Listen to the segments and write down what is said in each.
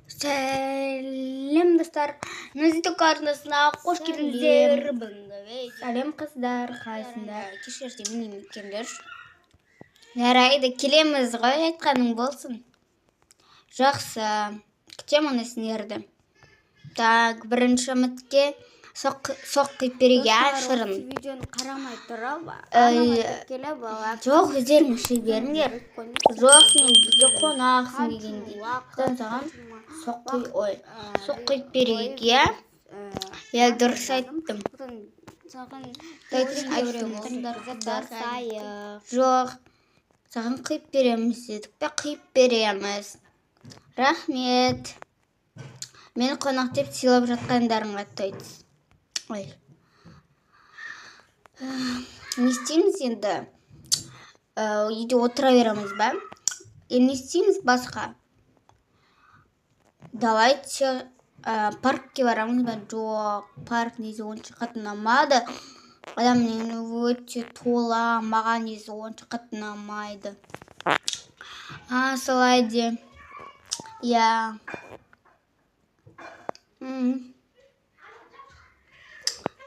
Сәлем достар, Нөзітік арнасына қош келдіңіздер. Сәлем қыздар, қалайсыңдар? Кешірерде мен емеккендер. Жарайды, келеміз ғой, айтқаның болсын. Жақсы, күтемін сіздерді. Так, бірінші үмітке соққып береге ашырын. Видеоны қарамай тұрып, жоқ, өздерің ішіп беріңдер. Жоқ, сен бізге қонақсың дегендей. Саған соққып береге. Я дұрыс айттым. Жоқ, саған қиып береміз дедік пе, қиып береміз. Рахмет. Мені қонақ деп сыйлап жатқандарыңа тойтыз. Ой. Не істейміз енді? Үйде отыра береміз ба? Не істейміз басқа? Давайте паркке барамыз ба? Жоқ, парк несі онша қатты ұнамады. Адам мені өте тола, маған несі онша қатты ұнамайды. Солай де. Я.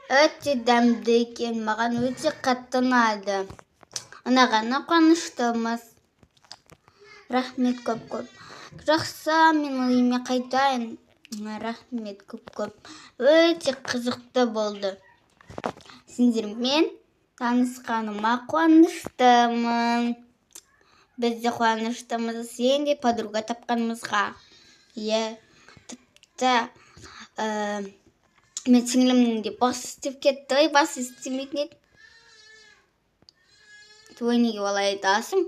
Өте дәмді екен, маған өте қатты ұнады. Ұнағанына қуаныштымыз. Рахмет көп-көп. Жақсы, мен үйіме қайтайын. Рахмет көп-көп. Өте қызықты болды. Сендермен танысқаныма қуаныштымын. Біз де қуаныштымыз, сен де подруга тапқанымызға. Тіпті мен сіңлімнің де бас істеп кетті. Ой, бас істемейтін еді. Той неге олай айтасың?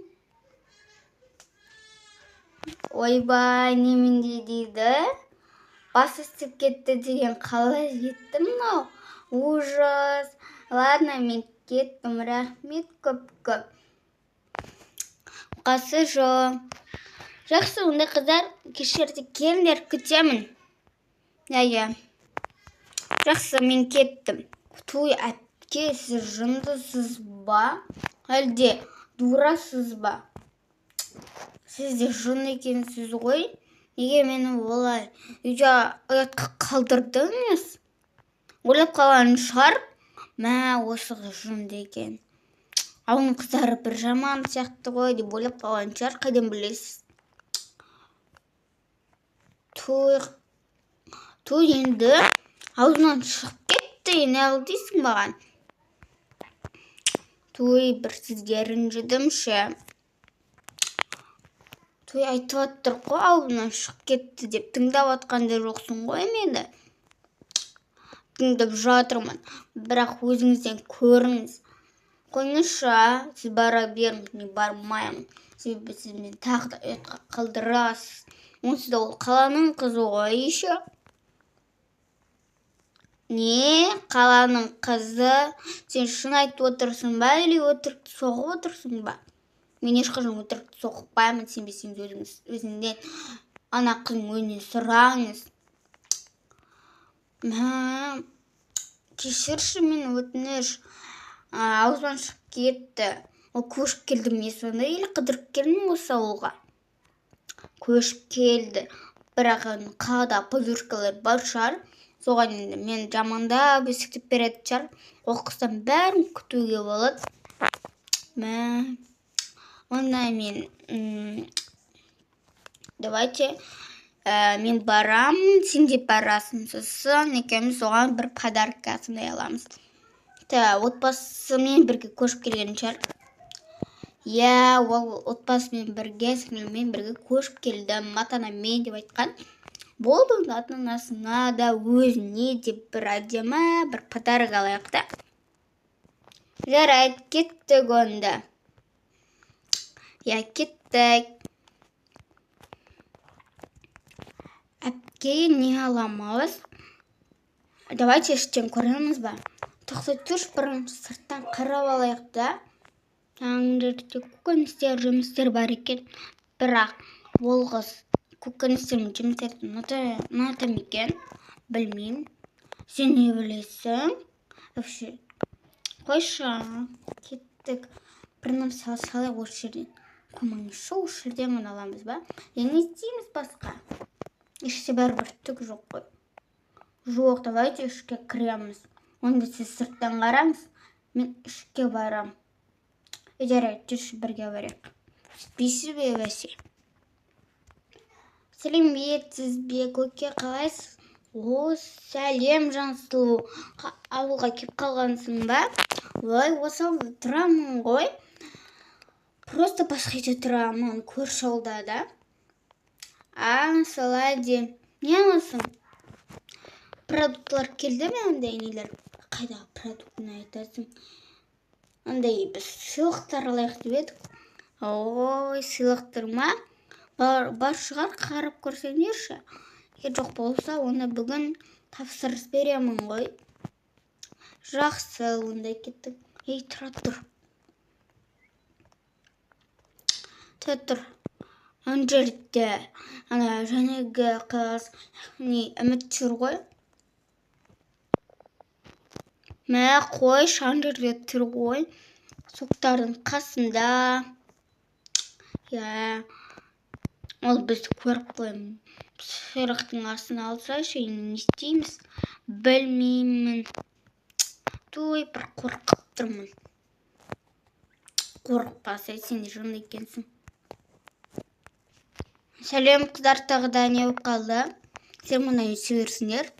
Ойбай, неменде дейді? Бас істеп кетті деген қалай жетті мынау? Ужас. Ладно, мен кеттім. Рахмет көп-көп. Қасы жоқ. Жақсы, онда қыздар, кешерде келіңдер, күтемін. Я. Жақсы, мен кеттім. Той, әпке, сіз жындысыз ба? Әлде дурасыз ба? Сіз де жын екенсіз ғой? Неге мені олай үйде ұятқа қалдырдыңыз? Ойлап қалған шығар? Мә, осы қыз жынды екен. Ауның қыздары бір жаман сияқты ғой деп ойлап қалған шығар, қайдан білесіз? Той енді аузынан шығып кетті, не дейсің маған? Той, бір сізге ренжідім ше. Той айтып отыр ғой, аузынан шығып кетті деп. Тыңдап отқанда жоқсың ғой мені? Тыңдап жатырмын, бірақ өзіңізден көріңіз. Қойыңызшы, сіз бара беріңіз, мен бармаймын. Себебі сіз мені тағы да ұятқа қалдырасыз. Онсыз да ол қаланың қызы ғой еще. Не, қаланың қызы? Сен шын айтып отырсың ба, или өтірікті соғып отырсың ба? Мен ешқашан өтірікті соқпаймын, сенбесеңіз өзіңден ана қыздың өзінен сұраңыз. Кешірші, мен өтініш. Аузынан шығып кетті. Ол көшіп келді ме сонда, или қыдырып келдің осы ауылға? Көшіп келді. Бірақ қалада подружкалар бар шығар. Соған енді мен жамандап есіктеп береді шығар. Ол қыздан бәрін күтуге болады. Онда мен давайте мен барамын, сен де барасың. Сосын екеуміз оған бір подарка сондай аламыз. Отбасымен бірге көшіп келген шығар. Ол отбасымен бірге, сіңлімен бірге көшіп келді. Ата-анамен деп айтқан. Болды, ата-анасына да өзіне деп бір әдемі бір подарок алайық та. Жарайды, кеттік онда. Кеттік. Әпке, не аламыз? Давайте іштен көреміз ба? Тоқтай тұрш, бірінші сырттан қарап алайық да. Таңдырды көкөністер, жұмыстер бар екен. Бірақ ол қыз көкөністер мен жұмыстерді ұната ма екен? Білмеймін. Сен не білесің? Қойшы, кеттік. Бір нәрсе салайық осы жерден. Қоймаңызшы, осы жерден ғана аламыз ба? Не істейміз басқа? іште бәрібір түк жоқ қой. Жоқ, давайте ішке кіреміз. Онда сіз сырттан қараңыз, мен ішке барам. Жарайды, жүрші бірге барайық. Жетпейсіз бе, бәсе? Сәлем, сіз бе, көке, қалайсыз? О, сәлем, Жансұлу. Ауылға кеп қалғансың ба? Ой, осы ауылда тұрамын ғой. Просто басқа үйде тұрамын, көрші ауылда да. Солай де. Не аласың? Продуктлар келді ме, андай нелер? Қайдағы продуктыны айтасың? Андай біз сыйлықтар алайық деп едік. Ой, сыйлықтар ма? Бар шығар, қарап көрсеңдерші. Жоқ болса, оны бүгін тапсырыс беремін ғой. Жақсы, онда кеттік. Ей, тұр. Тұр. Ана жерде, жәнегі қыз, үміт жүр ғой. Мә, қой, ана жерде тұр ғой. Соқтардың қасында. Ол бізді көріп қоймын. Сырықтың астына алсайшы, не істейміз? Білмеймін. Той, бір қорқып тұрмын. Қорықпаса, сен жын екенсің. Сәлем, қыздар, тағы да не болып қалды? Сен мұны сөйлерсіңдер.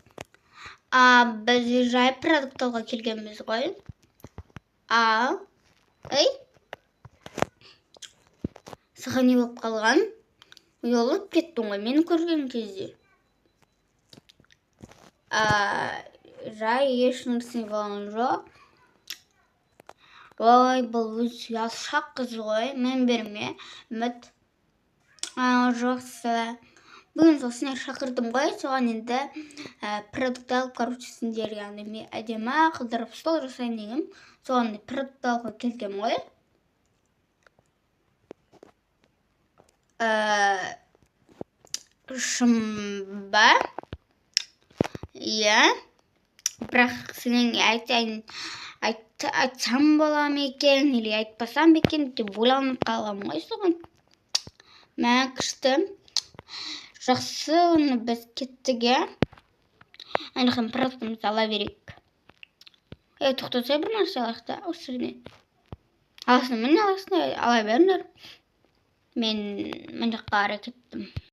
Біз жай продукт алуға келгенбіз ғой. Ей? Саған не болып қалған? Ұялып кеттің ғой, мені көрген кезде. Жай еш нәрсе болған жоқ. Ой, бұл өзі ұялшақ қыз ғой, мен берме, үміт. Жақсы. Бүгін сосын шақырдым ғой, соған енді продукт алып көрушісіндер, яғни әдемі қылдырып стол жасайын дегенім. Соған продукт алуға келгем ғой. Шын ба? Иә. Бірақ сенің айтсам бола ма екен, или айтпасам екен деп ойланып қалғам ғой соған. Мә, күшті. Жақсы, оны біз кеттік, е? Әнеқін продуктымызды ала берейік. Тоқтаса бір нәрсе алайық та, осы жерден. Аласың, міне аласың, ала беріңдер. Мен жаққа қарай кеттім.